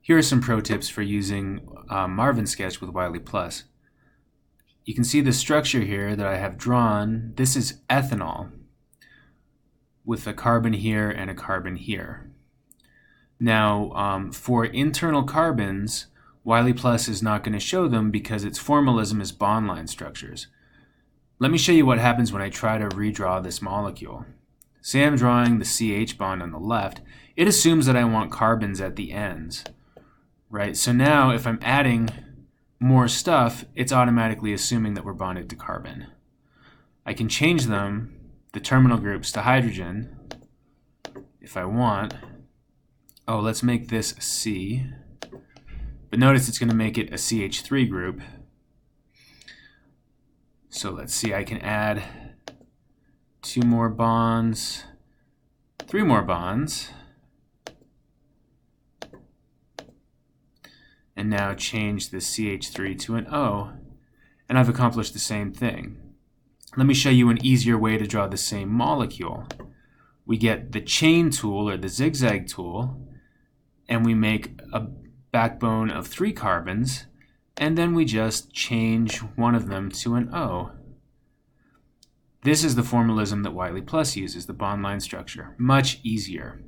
Here are some pro tips for using MarvinSketch with WileyPlus. You can see the structure here that I have drawn. This is ethanol with a carbon here and a carbon here. Now, for internal carbons, WileyPlus is not going to show them because its formalism is bond line structures. Let me show you what happens when I try to redraw this molecule. Say I'm drawing the CH bond on the left. It assumes that I want carbons at the ends, right? So now if I'm adding more stuff, it's automatically assuming that we're bonded to carbon. I can change them, the terminal groups, to hydrogen if I want. Oh, let's make this a C. But notice it's going to make it a CH3 group. So let's see, I can add 2 more bonds, 3 more bonds, and now change the CH3 to an O, and I've accomplished the same thing. Let me show you an easier way to draw the same molecule. We get the chain tool or the zigzag tool, and we make a backbone of 3 carbons, and then we just change one of them to an O. This is the formalism that WileyPlus uses, the bond line structure. Much easier.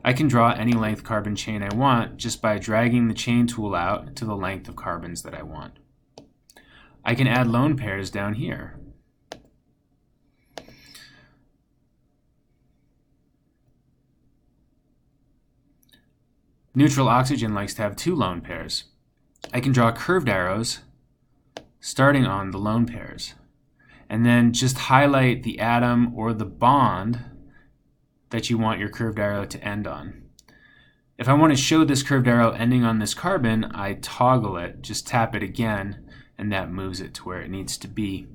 I can draw any length carbon chain I want just by dragging the chain tool out to the length of carbons that I want. I can add lone pairs down here. Neutral oxygen likes to have 2 lone pairs. I can draw curved arrows starting on the lone pairs, and then just highlight the atom or the bond that you want your curved arrow to end on. If I want to show this curved arrow ending on this carbon, I toggle it, just tap it again, and that moves it to where it needs to be.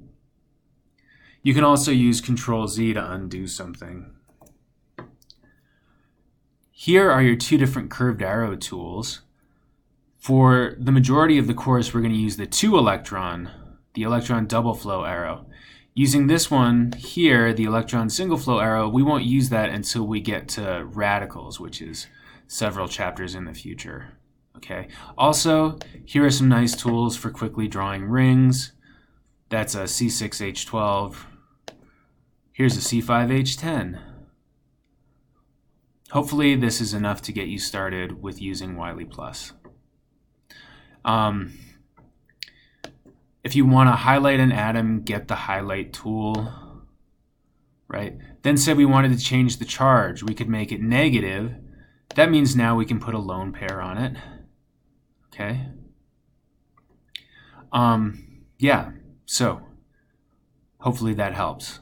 You can also use Control-Z to undo something. Here are your 2 different curved arrow tools. For the majority of the course, we're going to use the 2-electron, the electron double flow arrow. Using this one here, the electron single flow arrow, we won't use that until we get to radicals, which is several chapters in the future. Okay. Also, here are some nice tools for quickly drawing rings. That's a C6H12. Here's a C5H10. Hopefully this is enough to get you started with using WileyPlus. If you want to highlight an atom, get the highlight tool, right? Then say we wanted to change the charge. We could make it negative. That means now we can put a lone pair on it, okay? Yeah, so hopefully that helps.